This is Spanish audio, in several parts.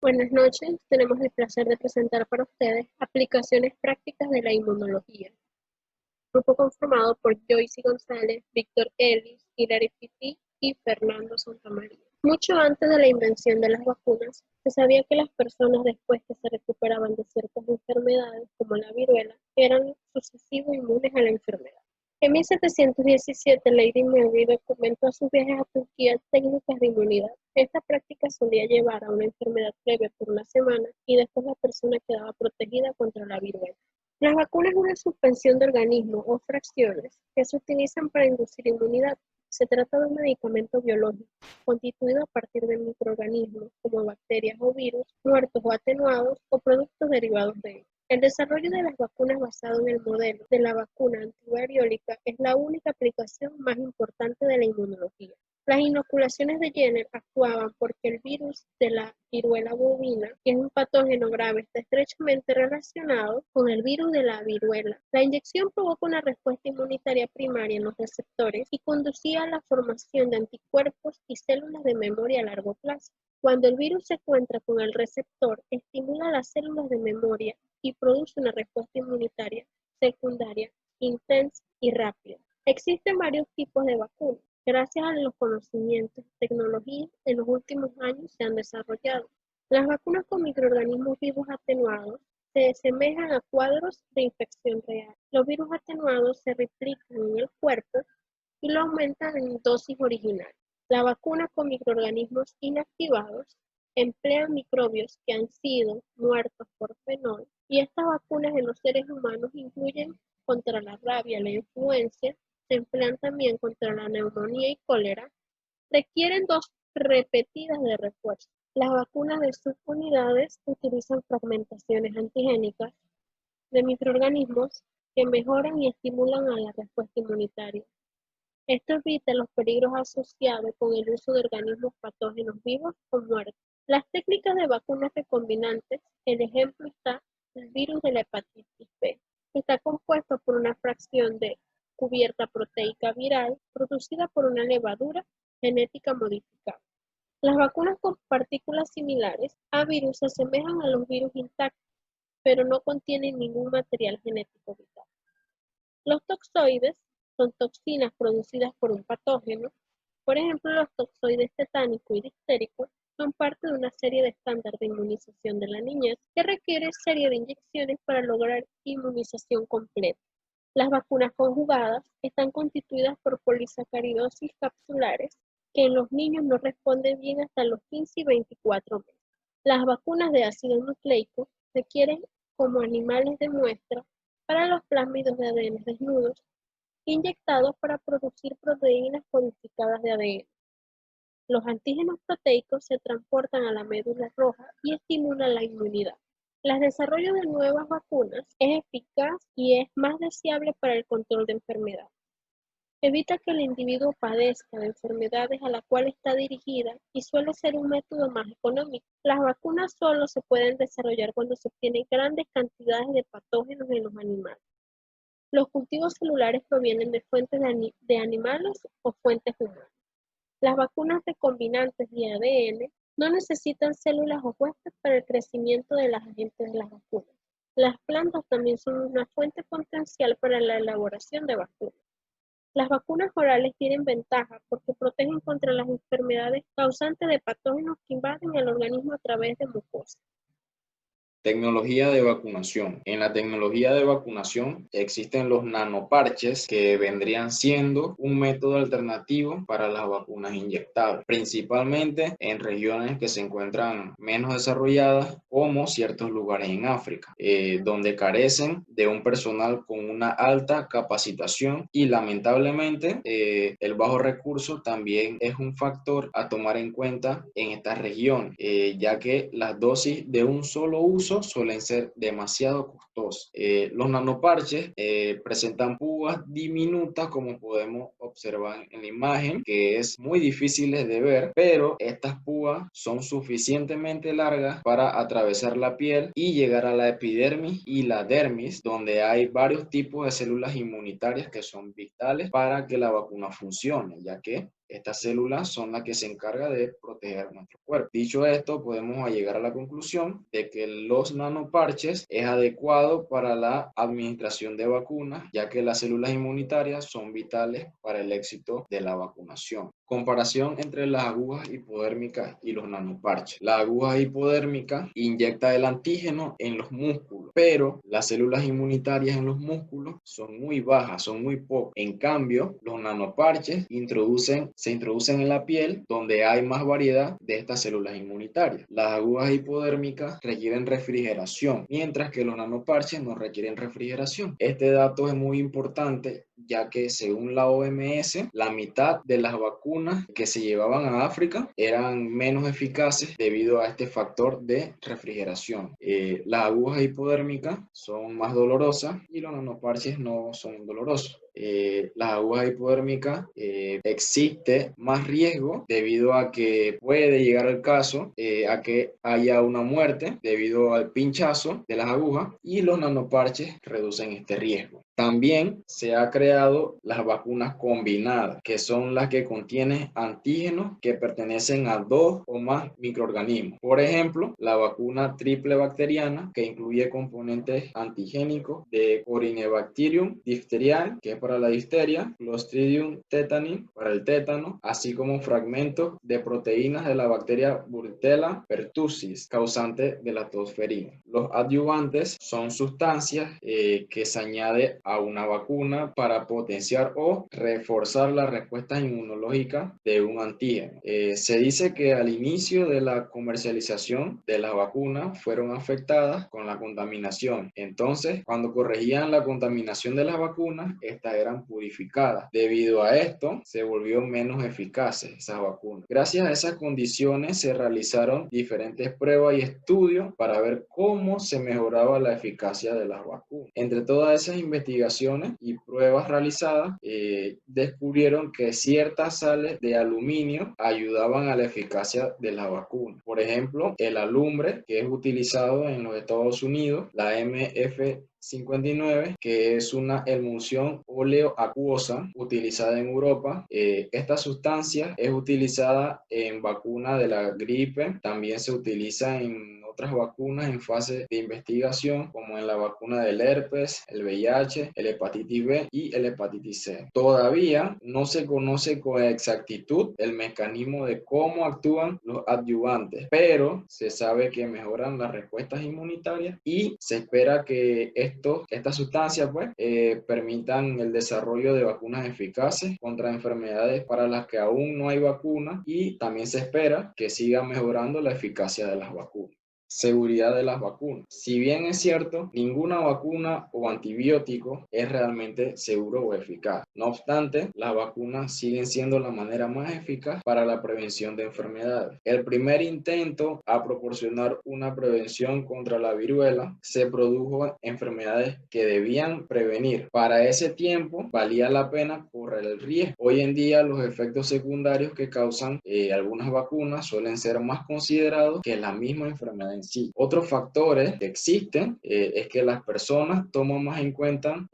Buenas noches, tenemos el placer de presentar para ustedes aplicaciones prácticas de la inmunología. Grupo conformado por Joyce González, Víctor Ellis, Hilary Fiti y Fernando Santamaría. Mucho antes de la invención de las vacunas, se sabía que las personas después que se recuperaban de ciertas enfermedades, como la viruela, eran sucesivos inmunes a la enfermedad. En 1717, Lady Mary documentó a sus viajes a Turquía técnicas de inmunidad. Esta práctica solía llevar a una enfermedad previa por una semana y después la persona quedaba protegida contra la viruela. Las vacunas es una suspensión de organismos o fracciones que se utilizan para inducir inmunidad. Se trata de un medicamento biológico constituido a partir de microorganismos como bacterias o virus muertos o atenuados o productos derivados de ellos. El desarrollo de las vacunas basado en el modelo de la vacuna antivariólica es la única aplicación más importante de la inmunología. Las inoculaciones de Jenner actuaban porque el virus de la viruela bovina, que es un patógeno grave, está estrechamente relacionado con el virus de la viruela. La inyección provoca una respuesta inmunitaria primaria en los receptores y conducía a la formación de anticuerpos y células de memoria a largo plazo. Cuando el virus se encuentra con el receptor, estimula las células de memoria y produce una respuesta inmunitaria secundaria, intensa y rápida. Existen varios tipos de vacunas. Gracias a los conocimientos y tecnologías en los últimos años se han desarrollado. Las vacunas con microorganismos vivos atenuados se asemejan a cuadros de infección real. Los virus atenuados se replican en el cuerpo y lo aumentan en dosis original. La vacuna con microorganismos inactivados emplean microbios que han sido muertos por fenol y estas vacunas en los seres humanos incluyen contra la rabia, la influenza, se emplean también contra la neumonía y cólera, requieren dosis repetidas de refuerzo. Las vacunas de subunidades utilizan fragmentaciones antigénicas de microorganismos que mejoran y estimulan a la respuesta inmunitaria. Esto evita los peligros asociados con el uso de organismos patógenos vivos o muertos. Las técnicas de vacunas recombinantes, el ejemplo está el virus de la hepatitis B, que está compuesto por una fracción de cubierta proteica viral producida por una levadura genética modificada. Las vacunas con partículas similares a virus se asemejan a los virus intactos, pero no contienen ningún material genético vital. Los toxoides son toxinas producidas por un patógeno. Por ejemplo, los toxoides tetánico y difterico son parte de una serie de estándar de inmunización de la niñez que requiere serie de inyecciones para lograr inmunización completa. Las vacunas conjugadas están constituidas por polisacaridosis capsulares que en los niños no responden bien hasta los 15 y 24 meses. Las vacunas de ácido nucleico requieren como animales de muestra para los plásmidos de ADN desnudos inyectados para producir proteínas codificadas de ADN. Los antígenos proteicos se transportan a la médula roja y estimulan la inmunidad. El desarrollo de nuevas vacunas es eficaz y es más deseable para el control de enfermedades. Evita que el individuo padezca de enfermedades a las cuales está dirigida y suele ser un método más económico. Las vacunas solo se pueden desarrollar cuando se obtienen grandes cantidades de patógenos en los animales. Los cultivos celulares provienen de fuentes de animales o fuentes humanas. Las vacunas recombinantes de ADN no necesitan células opuestas para el crecimiento de los agentes de las vacunas. Las plantas también son una fuente potencial para la elaboración de vacunas. Las vacunas orales tienen ventaja porque protegen contra las enfermedades causantes de patógenos que invaden el organismo a través de mucosas. Tecnología de vacunación. En la tecnología de vacunación existen los nanoparches que vendrían siendo un método alternativo para las vacunas inyectables, principalmente en regiones que se encuentran menos desarrolladas como ciertos lugares en África, donde carecen de un personal con una alta capacitación y lamentablemente el bajo recurso también es un factor a tomar en cuenta en esta región, ya que las dosis de un solo uso suelen ser demasiado costosos. Los nanoparches presentan púas diminutas, como podemos observar en la imagen, que es muy difícil de ver, pero estas púas son suficientemente largas para atravesar la piel y llegar a la epidermis y la dermis, donde hay varios tipos de células inmunitarias que son vitales para que la vacuna funcione, ya que Estas células son las que se encargan de proteger nuestro cuerpo. Dicho esto, podemos llegar a la conclusión de que los nanoparches es adecuado para la administración de vacunas, ya que las células inmunitarias son vitales para el éxito de la vacunación. Comparación entre las agujas hipodérmicas y los nanoparches. La aguja hipodérmica inyecta el antígeno en los músculos, pero las células inmunitarias en los músculos son muy bajas, son muy pocas. En cambio, los nanoparches se introducen en la piel, donde hay más variedad de estas células inmunitarias. Las agujas hipodérmicas requieren refrigeración, mientras que los nanoparches no requieren refrigeración. Este dato es muy importante, ya que según la OMS, la mitad de las vacunas que se llevaban a África eran menos eficaces debido a este factor de refrigeración. Las agujas hipodérmicas son más dolorosas y los nanoparches no son dolorosos. Las agujas hipodérmicas existe más riesgo debido a que puede llegar el caso a que haya una muerte debido al pinchazo de las agujas, y los nanoparches reducen este riesgo. También se ha creado las vacunas combinadas, que son las que contienen antígenos que pertenecen a 2 o más microorganismos. Por ejemplo, la vacuna triple bacteriana, que incluye componentes antigénicos de Corynebacterium diphtheriae, que es para la difteria, Clostridium tetani para el tétano, así como fragmentos de proteínas de la bacteria Bordetella pertussis, causante de la tosferina. Los adyuvantes son sustancias que se añade a una vacuna para potenciar o reforzar la respuesta inmunológica de un antígeno. Se dice que al inicio de la comercialización de las vacunas fueron afectadas con la contaminación. Entonces, cuando corregían la contaminación de las vacunas, estas eran purificadas. Debido a esto, se volvió menos eficaces esas vacunas. Gracias a esas condiciones se realizaron diferentes pruebas y estudios para ver cómo se mejoraba la eficacia de las vacunas. Entre todas esas investigaciones y pruebas realizadas, descubrieron que ciertas sales de aluminio ayudaban a la eficacia de la vacuna. Por ejemplo, el alumbre, que es utilizado en los Estados Unidos, la MF59, que es una emulsión oleoacuosa utilizada en Europa. Esta sustancia es utilizada en vacunas de la gripe, también se utiliza en otras vacunas en fase de investigación, como en la vacuna del herpes, el VIH, el hepatitis B y el hepatitis C. Todavía no se conoce con exactitud el mecanismo de cómo actúan los adyuvantes, pero se sabe que mejoran las respuestas inmunitarias y se espera que estas sustancias permitan el desarrollo de vacunas eficaces contra enfermedades para las que aún no hay vacuna, y también se espera que siga mejorando la eficacia de las vacunas. Seguridad de las vacunas. Si bien es cierto, ninguna vacuna o antibiótico es realmente seguro o eficaz. No obstante, las vacunas siguen siendo la manera más eficaz para la prevención de enfermedades. El primer intento a proporcionar una prevención contra la viruela se produjo en enfermedades que debían prevenir. Para ese tiempo valía la pena correr el riesgo. Hoy en día los efectos secundarios que causan algunas vacunas suelen ser más considerados que la misma enfermedad en sí. Otros factores que existen es que las personas toman más en cuenta,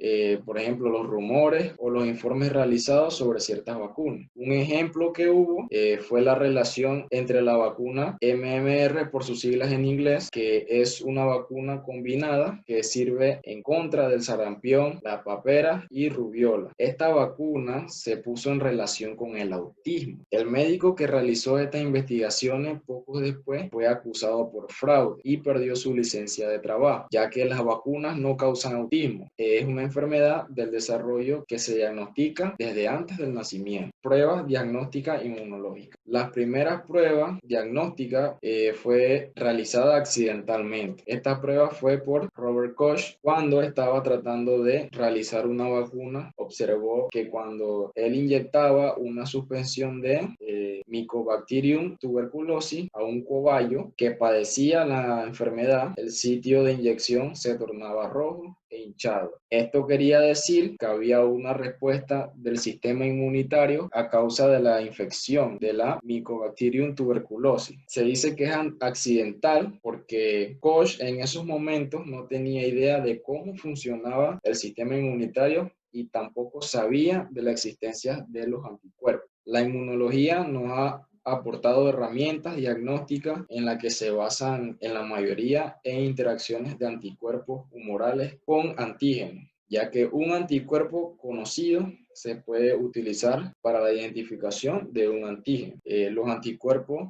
por ejemplo, los rumores o los informes realizados sobre ciertas vacunas. Un ejemplo que hubo fue la relación entre la vacuna MMR, por sus siglas en inglés, que es una vacuna combinada que sirve en contra del sarampión, la papera y rubiola. Esta vacuna se puso en relación con el autismo. El médico que realizó estas investigaciones poco después fue acusado por fraude y perdió su licencia de trabajo, ya que las vacunas no causan autismo. Es una enfermedad del desarrollo que se diagnostica desde antes del nacimiento. Pruebas diagnósticas inmunológicas. Las primeras pruebas diagnósticas fue realizada accidentalmente. Esta prueba fue por Robert Koch cuando estaba tratando de realizar una vacuna. Observó que cuando él inyectaba una suspensión de Mycobacterium tuberculosis a un cobayo que padecía la enfermedad, el sitio de inyección se tornaba rojo e hinchado. Esto quería decir que había una respuesta del sistema inmunitario a causa de la infección de la Mycobacterium tuberculosis. Se dice que es accidental porque Koch en esos momentos no tenía idea de cómo funcionaba el sistema inmunitario y tampoco sabía de la existencia de los anticuerpos. La inmunología nos ha aportado herramientas diagnósticas en las que se basan en la mayoría en interacciones de anticuerpos humorales con antígenos, ya que un anticuerpo conocido se puede utilizar para la identificación de un antígeno. Los anticuerpos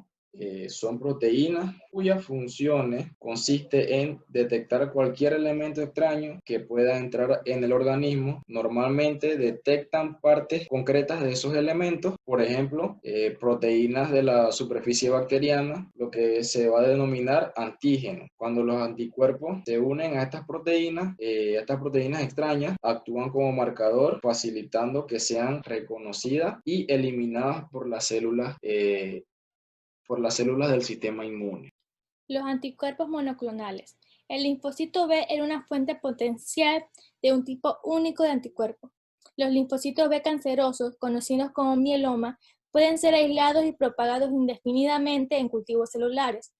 son proteínas cuyas funciones consiste en detectar cualquier elemento extraño que pueda entrar en el organismo. Normalmente detectan partes concretas de esos elementos, por ejemplo, proteínas de la superficie bacteriana, lo que se va a denominar antígenos. Cuando los anticuerpos se unen a estas proteínas extrañas, actúan como marcador, facilitando que sean reconocidas y eliminadas por las células del sistema inmune. Los anticuerpos monoclonales. El linfocito B era una fuente potencial de un tipo único de anticuerpos. Los linfocitos B cancerosos, conocidos como mieloma, pueden ser aislados y propagados indefinidamente en cultivos celulares.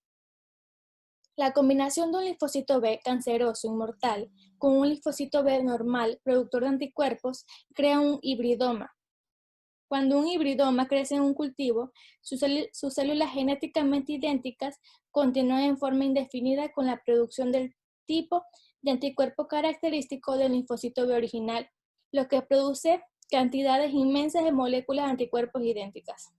La combinación de un linfocito B canceroso inmortal con un linfocito B normal, productor de anticuerpos, crea un hibridoma. Cuando un hibridoma crece en un cultivo, sus células genéticamente idénticas continúan en forma indefinida con la producción del tipo de anticuerpo característico del linfocito B original, lo que produce cantidades inmensas de moléculas de anticuerpos idénticas.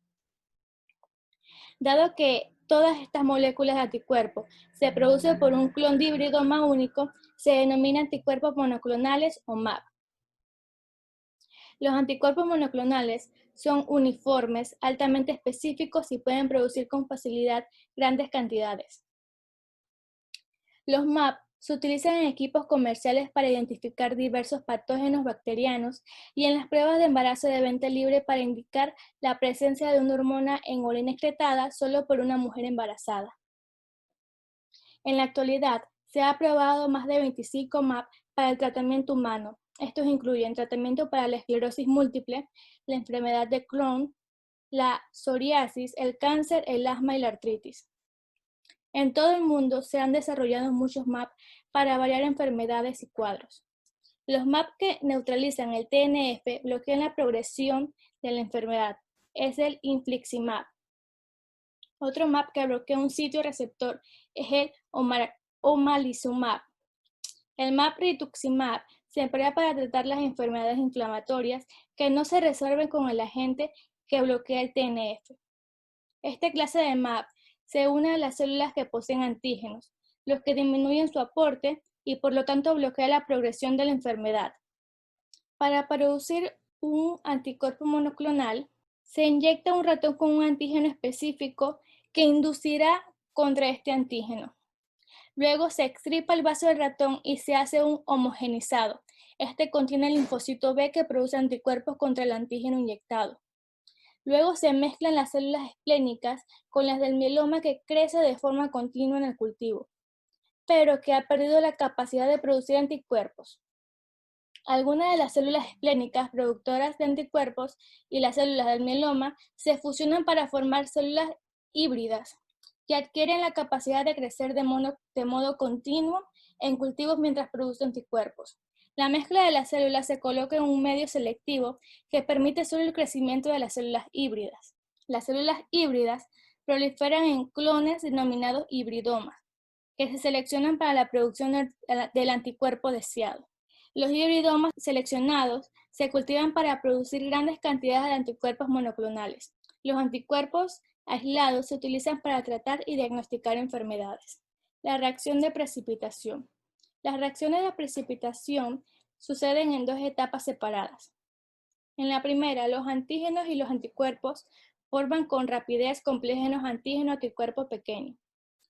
Dado que todas estas moléculas de anticuerpos se producen por un clon de hibridoma único, se denomina anticuerpos monoclonales o MAP. Los anticuerpos monoclonales son uniformes, altamente específicos y pueden producir con facilidad grandes cantidades. Los MAP se utilizan en equipos comerciales para identificar diversos patógenos bacterianos y en las pruebas de embarazo de venta libre para indicar la presencia de una hormona en orina excretada solo por una mujer embarazada. En la actualidad, se ha aprobado más de 25 MAP para el tratamiento humano. Estos incluyen tratamiento para la esclerosis múltiple, la enfermedad de Crohn, la psoriasis, el cáncer, el asma y la artritis. En todo el mundo se han desarrollado muchos MAP para variar enfermedades y cuadros. Los MAP que neutralizan el TNF bloquean la progresión de la enfermedad. Es el infliximab. Otro MAP que bloquea un sitio receptor es el omalizumab. El MAP rituximab se emplea para tratar las enfermedades inflamatorias que no se resuelven con el agente que bloquea el TNF. Esta clase de MAP se une a las células que poseen antígenos, los que disminuyen su aporte y por lo tanto bloquea la progresión de la enfermedad. Para producir un anticuerpo monoclonal, se inyecta un ratón con un antígeno específico que inducirá contra este antígeno. Luego se extirpa el vaso del ratón y se hace un homogenizado. Este contiene el linfocito B que produce anticuerpos contra el antígeno inyectado. Luego se mezclan las células esplénicas con las del mieloma que crece de forma continua en el cultivo, pero que ha perdido la capacidad de producir anticuerpos. Algunas de las células esplénicas productoras de anticuerpos y las células del mieloma se fusionan para formar células híbridas, que adquieren la capacidad de crecer de modo continuo en cultivos mientras producen anticuerpos. La mezcla de las células se coloca en un medio selectivo que permite solo el crecimiento de las células híbridas. Las células híbridas proliferan en clones denominados hibridomas, que se seleccionan para la producción del anticuerpo deseado. Los hibridomas seleccionados se cultivan para producir grandes cantidades de anticuerpos monoclonales. Los anticuerpos aislados se utilizan para tratar y diagnosticar enfermedades. La reacción de precipitación. Las reacciones de precipitación suceden en dos etapas separadas. En la primera, los antígenos y los anticuerpos forman con rapidez complejos antígeno-anticuerpo pequeños.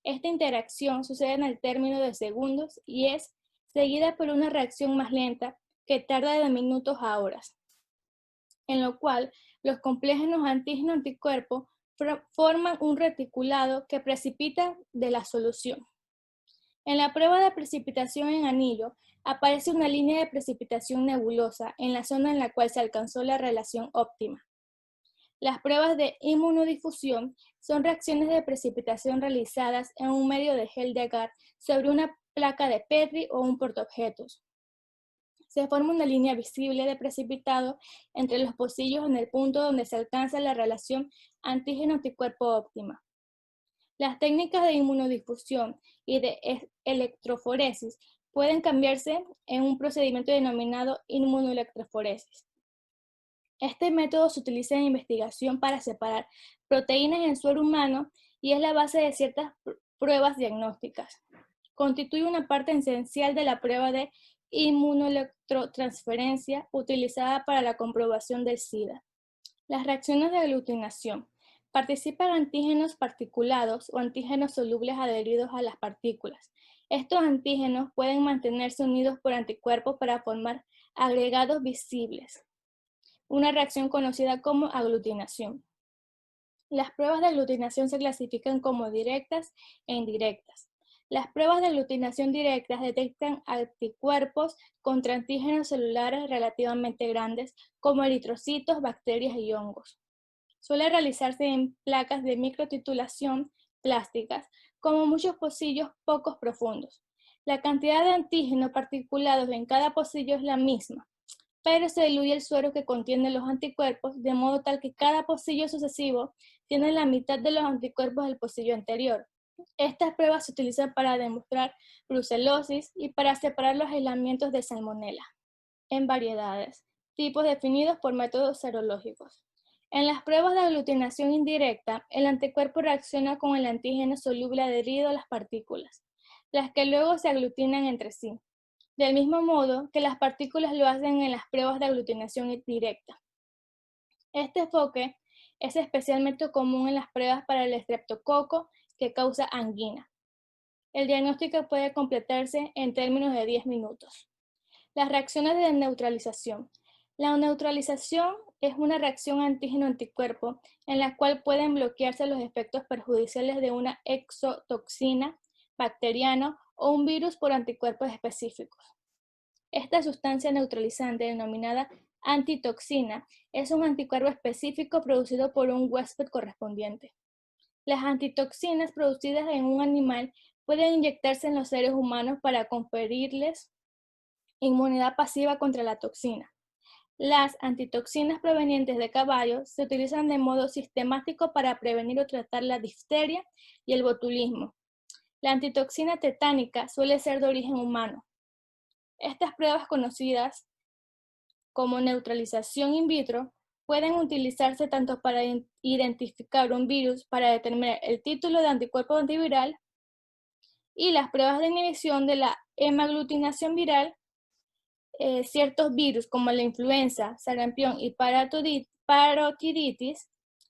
Esta interacción sucede en el término de segundos y es seguida por una reacción más lenta que tarda de minutos a horas, en lo cual los complejos antígeno-anticuerpo forman un reticulado que precipita de la solución. En la prueba de precipitación en anillo, aparece una línea de precipitación nebulosa en la zona en la cual se alcanzó la relación óptima. Las pruebas de inmunodifusión son reacciones de precipitación realizadas en un medio de gel de agar sobre una placa de Petri o un portaobjetos. Se forma una línea visible de precipitado entre los pocillos en el punto donde se alcanza la relación antígeno-anticuerpo óptima. Las técnicas de inmunodifusión y de electroforesis pueden cambiarse en un procedimiento denominado inmunoelectroforesis. Este método se utiliza en investigación para separar proteínas en suero humano y es la base de ciertas pruebas diagnósticas. Constituye una parte esencial de la prueba de inmunoelectrotransferencia utilizada para la comprobación del SIDA. Las reacciones de aglutinación. Participan antígenos particulados o antígenos solubles adheridos a las partículas. Estos antígenos pueden mantenerse unidos por anticuerpos para formar agregados visibles, una reacción conocida como aglutinación. Las pruebas de aglutinación se clasifican como directas e indirectas. Las pruebas de aglutinación directas detectan anticuerpos contra antígenos celulares relativamente grandes como eritrocitos, bacterias y hongos. Suele realizarse en placas de microtitulación plásticas, como muchos pocillos pocos profundos. La cantidad de antígenos particulados en cada pocillo es la misma, pero se diluye el suero que contiene los anticuerpos, de modo tal que cada pocillo sucesivo tiene la mitad de los anticuerpos del pocillo anterior. Estas pruebas se utilizan para demostrar brucelosis y para separar los aislamientos de salmonela en variedades, tipos definidos por métodos serológicos. En las pruebas de aglutinación indirecta, el anticuerpo reacciona con el antígeno soluble adherido a las partículas, las que luego se aglutinan entre sí, del mismo modo que las partículas lo hacen en las pruebas de aglutinación directa. Este enfoque es especialmente común en las pruebas para el estreptococo que causa angina. El diagnóstico puede completarse en términos de 10 minutos. Las reacciones de neutralización. La neutralización es una reacción antígeno-anticuerpo en la cual pueden bloquearse los efectos perjudiciales de una exotoxina, bacteriano o un virus por anticuerpos específicos. Esta sustancia neutralizante denominada antitoxina es un anticuerpo específico producido por un huésped correspondiente. Las antitoxinas producidas en un animal pueden inyectarse en los seres humanos para conferirles inmunidad pasiva contra la toxina. Las antitoxinas provenientes de caballos se utilizan de modo sistemático para prevenir o tratar la difteria y el botulismo. La antitoxina tetánica suele ser de origen humano. Estas pruebas, conocidas como neutralización in vitro, pueden utilizarse tanto para identificar un virus para determinar el título de anticuerpo antiviral y las pruebas de inhibición de la hemaglutinación viral. Ciertos virus como la influenza, sarampión y parotiditis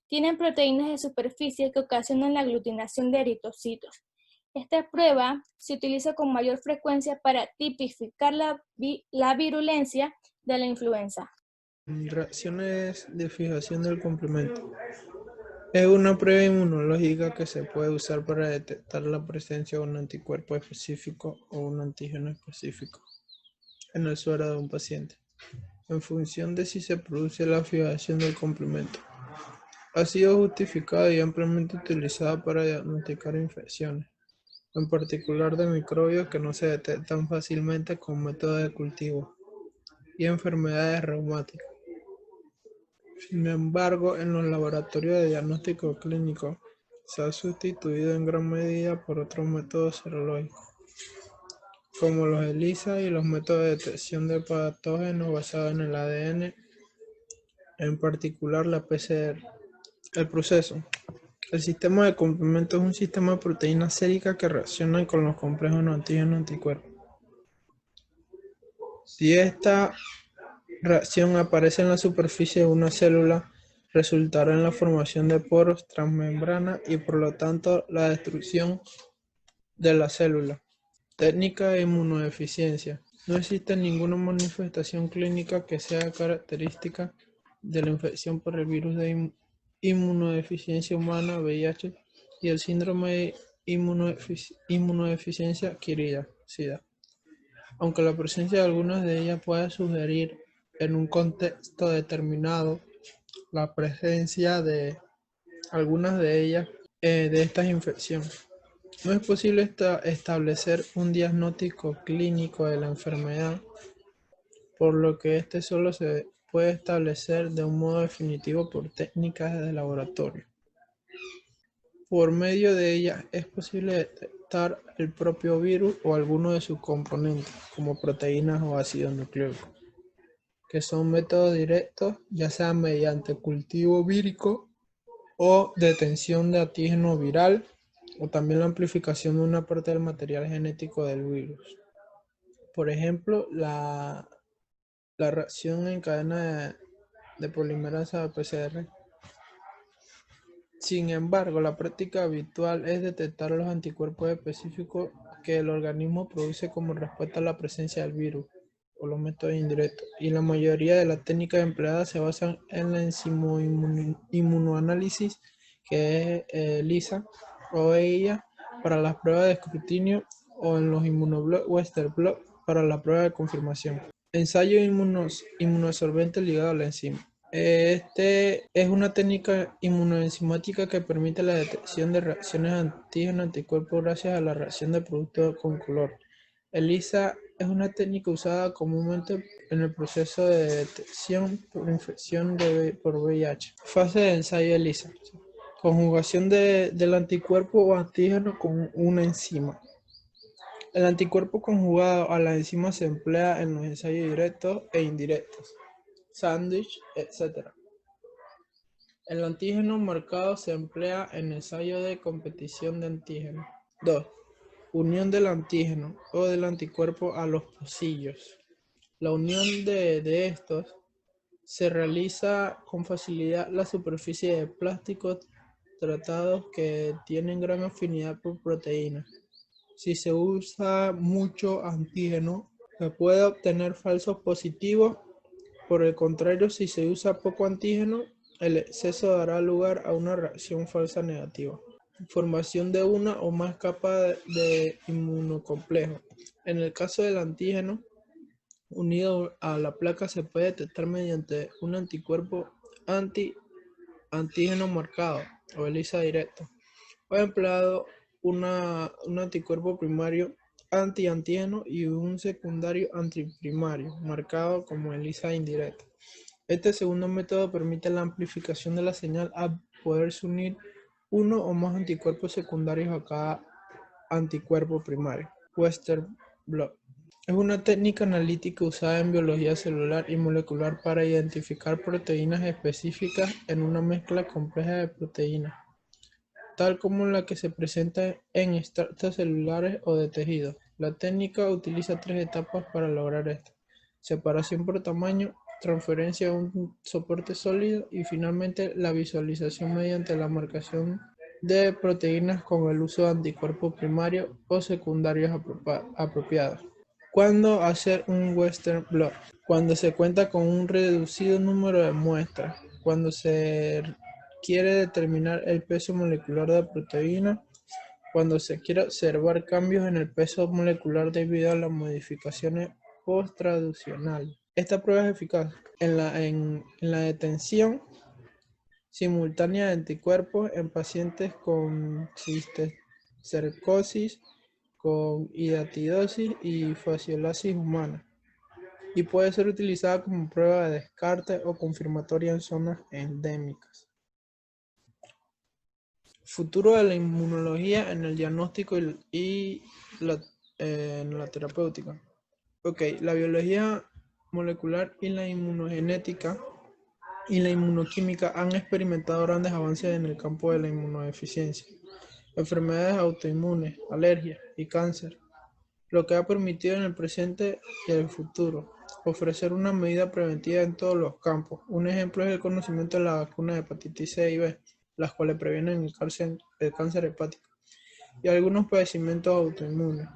tienen proteínas de superficie que ocasionan la aglutinación de eritrocitos. Esta prueba se utiliza con mayor frecuencia para tipificar la virulencia de la influenza. Reacciones de fijación del complemento. Es una prueba inmunológica que se puede usar para detectar la presencia de un anticuerpo específico o un antígeno específico en el suero de un paciente, en función de si se produce la fijación del complemento. Ha sido justificada y ampliamente utilizada para diagnosticar infecciones, en particular de microbios que no se detectan fácilmente con métodos de cultivo, y enfermedades reumáticas. Sin embargo, en los laboratorios de diagnóstico clínico se ha sustituido en gran medida por otros métodos serológicos, como los ELISA y los métodos de detección de patógenos basados en el ADN, en particular la PCR. El proceso. El sistema de complemento es un sistema de proteínas séricas que reaccionan con los complejos antígeno-anticuerpos. Si esta reacción aparece en la superficie de una célula, resultará en la formación de poros transmembrana y por lo tanto la destrucción de la célula. Técnica de inmunodeficiencia. No existe ninguna manifestación clínica que sea característica de la infección por el virus de inmunodeficiencia humana, VIH, y el síndrome de inmunodeficiencia adquirida, SIDA, aunque la presencia de algunas de ellas puede sugerir en un contexto determinado la presencia de algunas de ellas de estas infecciones. No es posible establecer un diagnóstico clínico de la enfermedad por lo que este solo se puede establecer de un modo definitivo por técnicas de laboratorio. Por medio de ellas es posible detectar el propio virus o alguno de sus componentes, como proteínas o ácidos nucleicos, que son métodos directos, ya sea mediante cultivo vírico o detención de antígeno viral, o también la amplificación de una parte del material genético del virus. Por ejemplo, la reacción en cadena de polimerasa de PCR. Sin embargo, la práctica habitual es detectar los anticuerpos específicos que el organismo produce como respuesta a la presencia del virus, o los métodos indirectos, y la mayoría de las técnicas empleadas se basan en la inmunoanálisis, que es ELISA o EIA para las pruebas de escrutinio, o en los inmunoblots Western blot para la prueba de confirmación. Ensayo inmunoabsorbente ligado a la enzima. Este es una técnica inmunoenzimática que permite la detección de reacciones antígeno-anticuerpos gracias a la reacción de productos con color. ELISA es una técnica usada comúnmente en el proceso de detección por infección por VIH. Fase de ensayo ELISA. Conjugación del anticuerpo o antígeno con una enzima. El anticuerpo conjugado a la enzima se emplea en los ensayos directos e indirectos, sándwich, etc. El antígeno marcado se emplea en ensayo de competición de antígenos. 2. Unión del antígeno o del anticuerpo a los pocillos. La unión de estos se realiza con facilidad en la superficie de plásticos tratados que tienen gran afinidad por proteínas. Si se usa mucho antígeno, se puede obtener falsos positivos. Por el contrario, si se usa poco antígeno, el exceso dará lugar a una reacción falsa negativa. Formación de una o más capas de inmunocomplejo. En el caso del antígeno unido a la placa se puede detectar mediante un anticuerpo antígeno marcado o ELISA directo, o empleado un anticuerpo primario antiantígeno y un secundario antiprimario marcado como ELISA indirecta. Este segundo método permite la amplificación de la señal al poderse unir uno o más anticuerpos secundarios a cada anticuerpo primario. Western blot. Es una técnica analítica usada en biología celular y molecular para identificar proteínas específicas en una mezcla compleja de proteínas, tal como la que se presenta en extractos celulares o de tejidos. La técnica utiliza 3 etapas para lograr esto: separación por tamaño, transferencia a un soporte sólido y finalmente la visualización mediante la marcación de proteínas con el uso de anticuerpos primarios o secundarios apropiados. ¿Cuándo hacer un Western blot? Cuando se cuenta con un reducido número de muestras, cuando se quiere determinar el peso molecular de la proteína, cuando se quiere observar cambios en el peso molecular debido a las modificaciones post-traduccionales. Esta prueba es eficaz en la detención simultánea de anticuerpos en pacientes con cisticercosis, con hidatidosis y fasciolasis humana, y puede ser utilizada como prueba de descarte o confirmatoria en zonas endémicas. Futuro de la inmunología en el diagnóstico y en la terapéutica. La biología molecular y la inmunogenética y la inmunoquímica han experimentado grandes avances en el campo de la inmunodeficiencia, enfermedades autoinmunes, alergias y cáncer, lo que ha permitido en el presente y el futuro ofrecer una medida preventiva en todos los campos. Un ejemplo es el conocimiento de la vacuna de hepatitis C y B, las cuales previenen el cáncer hepático y algunos padecimientos autoinmunes,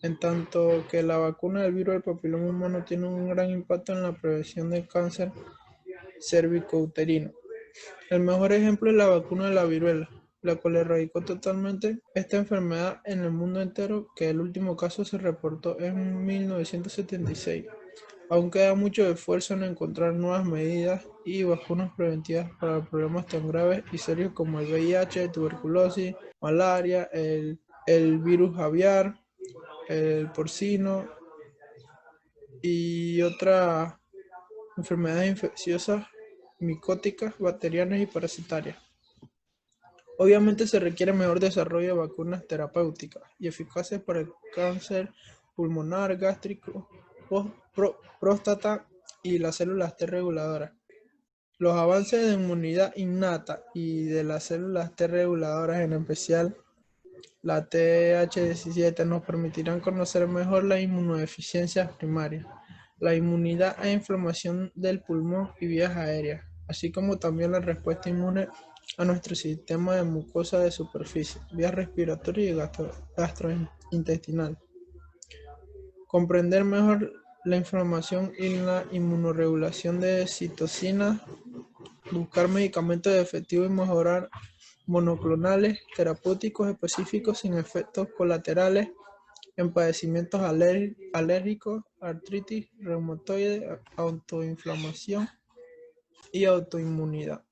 en tanto que la vacuna del virus del papiloma humano tiene un gran impacto en la prevención del cáncer cervicouterino. El mejor ejemplo es la vacuna de la viruela, la cual erradicó totalmente esta enfermedad en el mundo entero, que el último caso se reportó en 1976. Aún queda mucho esfuerzo en encontrar nuevas medidas y vacunas preventivas para problemas tan graves y serios como el VIH, tuberculosis, malaria, el virus aviar, el porcino y otras enfermedades infecciosas, micóticas, bacterianas y parasitarias. Obviamente se requiere mejor desarrollo de vacunas terapéuticas y eficaces para el cáncer pulmonar, gástrico, próstata y las células T reguladoras. Los avances de inmunidad innata y de las células T reguladoras, en especial la TH17, nos permitirán conocer mejor las inmunodeficiencias primarias, la inmunidad e inflamación del pulmón y vías aéreas, así como también la respuesta inmune a nuestro sistema de mucosa de superficie, vías respiratorias y gastrointestinal. Comprender mejor la inflamación y la inmunorregulación de citocinas, buscar medicamentos efectivos y mejorar monoclonales terapéuticos específicos sin efectos colaterales en padecimientos alérgicos, artritis reumatoide, autoinflamación y autoinmunidad.